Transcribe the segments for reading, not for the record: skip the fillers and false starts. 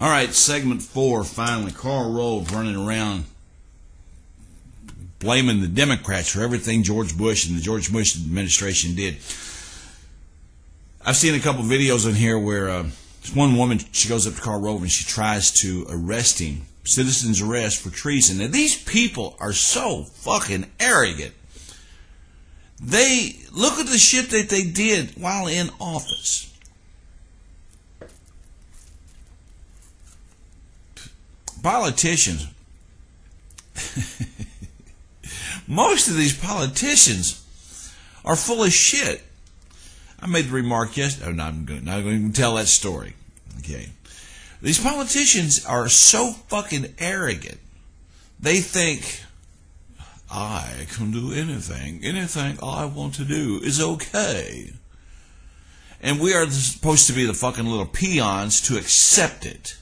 All right, segment 4, finally. Carl Rove running around blaming the Democrats for everything George Bush and the George Bush administration did. I've seen a couple videos in here where one woman, she goes up to Carl Rove and she tries to arrest him. Citizen's arrest for treason. Now, these people are so fucking arrogant. They look at the shit that they did while in office. Politicians. Most of these politicians are full of shit. I made the remark yesterday. I'm not going to tell that story. Okay. These politicians are so fucking arrogant. They think, I can do anything. Anything I want to do is okay. And we are supposed to be the fucking little peons to accept it.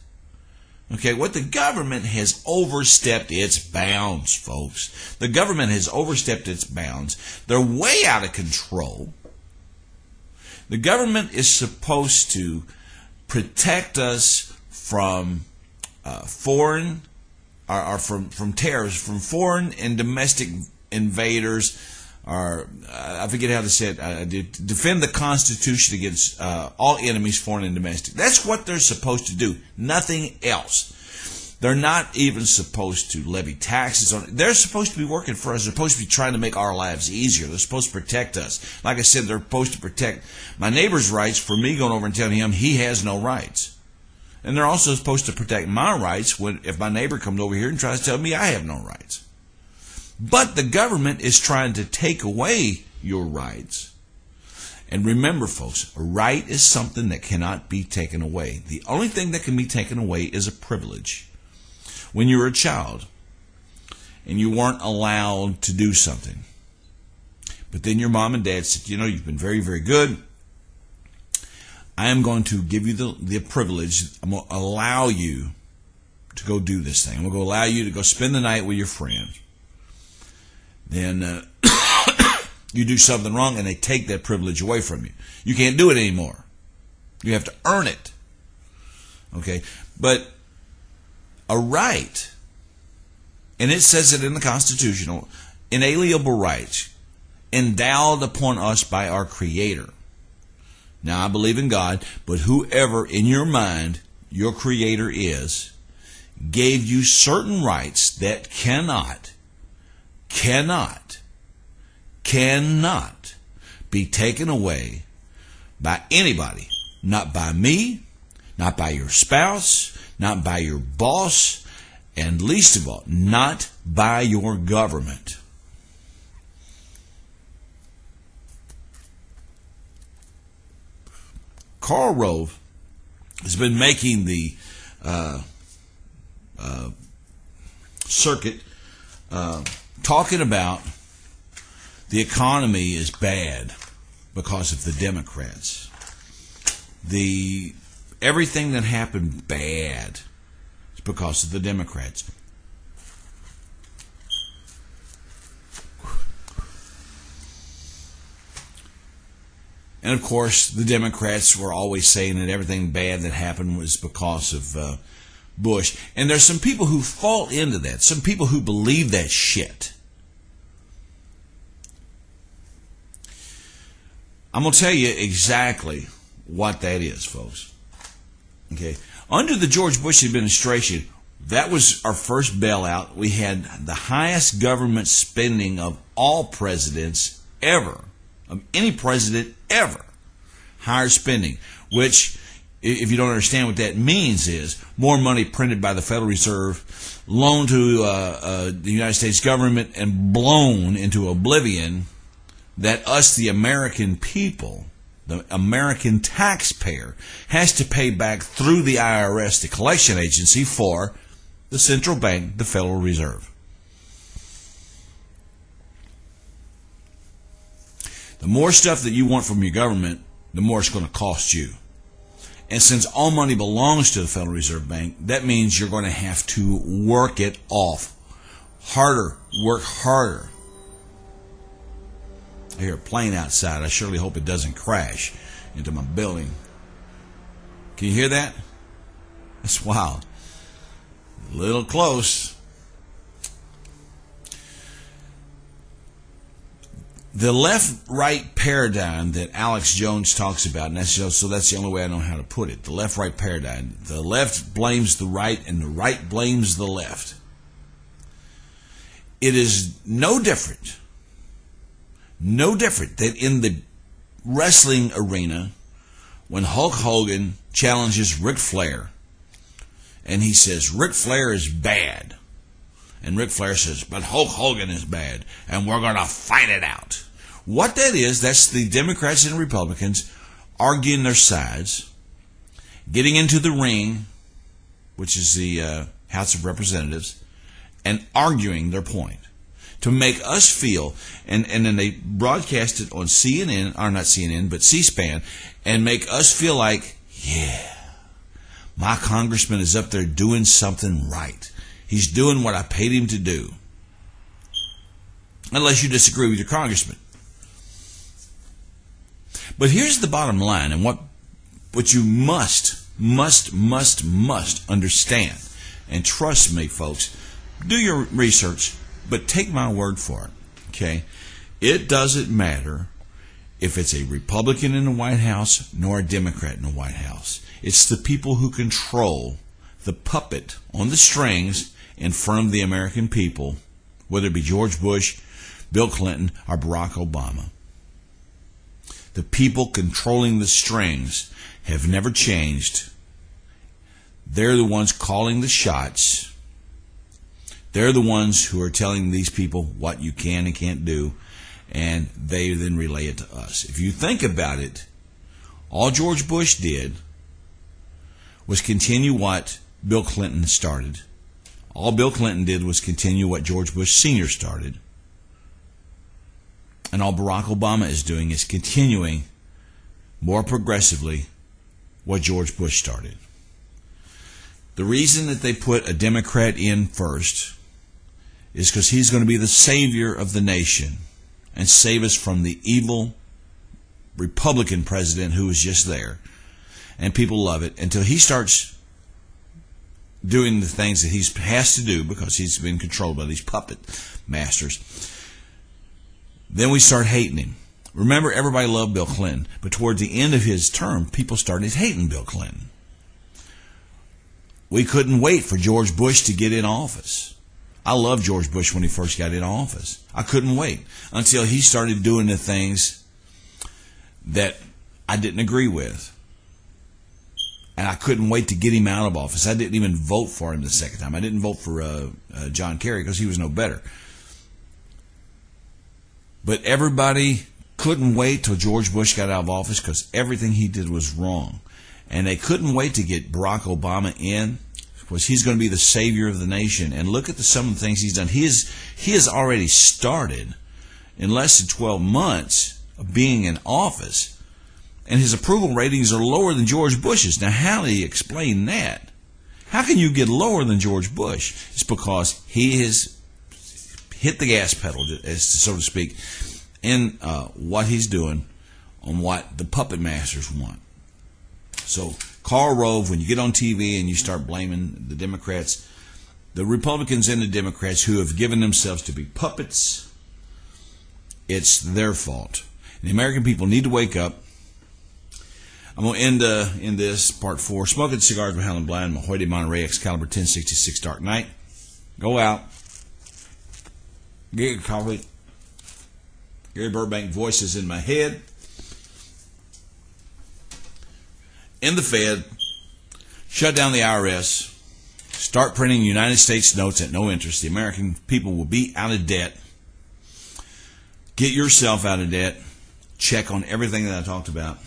Okay, what the government has overstepped its bounds, folks. The government has overstepped its bounds. They're way out of control. The government is supposed to protect us from foreign, or from terrorists, from foreign and domestic invaders, or I forget how to say it, defend the Constitution against all enemies, foreign and domestic. That's what they're supposed to do, nothing else. They're not even supposed to levy taxes on it. They're supposed to be working for us. They're supposed to be trying to make our lives easier. They're supposed to protect us. Like I said, they're supposed to protect my neighbor's rights for me going over and telling him he has no rights. And they're also supposed to protect my rights if my neighbor comes over here and tries to tell me I have no rights. But the government is trying to take away your rights. And remember, folks, a right is something that cannot be taken away. The only thing that can be taken away is a privilege. When you were a child and you weren't allowed to do something, but then your mom and dad said, you know, you've been very, very good. I am going to give you the privilege. I'm going to allow you to go do this thing. I'm going to allow you to go spend the night with your friend. Then you do something wrong and they take that privilege away from you. You can't do it anymore. You have to earn it. Okay? But a right, and it says it in the Constitution, inalienable rights endowed upon us by our Creator. Now, I believe in God, but whoever in your mind your Creator is, gave you certain rights that cannot be taken away by anybody. Not by me, not by your spouse, not by your boss, and least of all, not by your government. Carl Rove has been making the circuit talking about the economy is bad because of the Democrats. Everything that happened bad is because of the Democrats. And of course, the Democrats were always saying that everything bad that happened was because of Bush. And there's some people who fall into that. Some people who believe that shit. I'm going to tell you exactly what that is, folks. Okay. Under the George Bush administration, that was our first bailout. We had the highest government spending of all presidents ever. Of any president ever. Higher spending. Which, if you don't understand what that means, is more money printed by the Federal Reserve, loaned to the United States government, and blown into oblivion that us, the American people, the American taxpayer, has to pay back through the IRS, the collection agency, for the central bank, the Federal Reserve. The more stuff that you want from your government, the more it's going to cost you. And since all money belongs to the Federal Reserve Bank, that means you're going to have to work it off. Harder. Work harder. I hear a plane outside. I surely hope it doesn't crash into my building. Can you hear that? That's wild. A little close. The left-right paradigm that Alex Jones talks about, and that's the only way I know how to put it. The left-right paradigm. The left blames the right, and the right blames the left. It is no different than in the wrestling arena when Hulk Hogan challenges Ric Flair, and he says, Ric Flair is bad. And Ric Flair says, but Hulk Hogan is bad, and we're going to fight it out. What that is, that's the Democrats and Republicans arguing their sides, getting into the ring, which is the House of Representatives, and arguing their point to make us feel, and then they broadcast it on CNN, or not CNN, but C-SPAN, and make us feel like, yeah, my congressman is up there doing something right. He's doing what I paid him to do. Unless you disagree with your congressman. But here's the bottom line, and what you must understand. And trust me, folks, do your research, but take my word for it. Okay? It doesn't matter if it's a Republican in the White House nor a Democrat in the White House. It's the people who control the puppet on the strings in front of the American people, whether it be George Bush, Bill Clinton, or Barack Obama. The people controlling the strings have never changed. They're the ones calling the shots. They're the ones who are telling these people what you can and can't do, and they then relay it to us. If you think about it, all George Bush did was continue what Bill Clinton started. All Bill Clinton did was continue what George Bush Sr. started. And all Barack Obama is doing is continuing more progressively what George Bush started. The reason that they put a Democrat in first is because he's going to be the savior of the nation and save us from the evil Republican president who was just there. And people love it until he starts doing the things that he has to do because he's been controlled by these puppet masters. Then we start hating him. Remember, everybody loved Bill Clinton, but toward the end of his term, people started hating Bill Clinton. We couldn't wait for George Bush to get in office. I loved George Bush when he first got in office. I couldn't wait until he started doing the things that I didn't agree with. And I couldn't wait to get him out of office. I didn't even vote for him the second time. I didn't vote for John Kerry because he was no better. But everybody couldn't wait till George Bush got out of office because everything he did was wrong. And they couldn't wait to get Barack Obama in because he's going to be the savior of the nation. And look at some of the things he's done. He has already started in less than 12 months of being in office. And his approval ratings are lower than George Bush's. Now, how do you explain that? How can you get lower than George Bush? It's because he has hit the gas pedal, so to speak, in what he's doing on what the puppet masters want. So, Carl Rove, when you get on TV and you start blaming the Democrats, the Republicans and the Democrats who have given themselves to be puppets, it's their fault. And the American people need to wake up. I'm going to end this, part 4. Smoking Cigars with Howlinblind, Mahoy de Monterey, Excalibur 1066 Dark Knight. Go out. Get your coffee. Gary Burbank voices in my head. End the Fed. Shut down the IRS. Start printing United States notes at no interest. The American people will be out of debt. Get yourself out of debt. Check on everything that I talked about.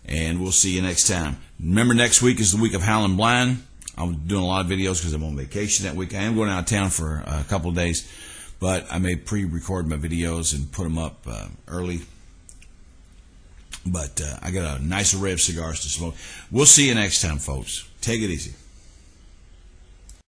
And we'll see you next time. Remember, next week is the week of Howlinblind. I'm doing a lot of videos because I'm on vacation that week. I am going out of town for a couple of days, but I may pre-record my videos and put them up early. But I got a nice array of cigars to smoke. We'll see you next time, folks. Take it easy.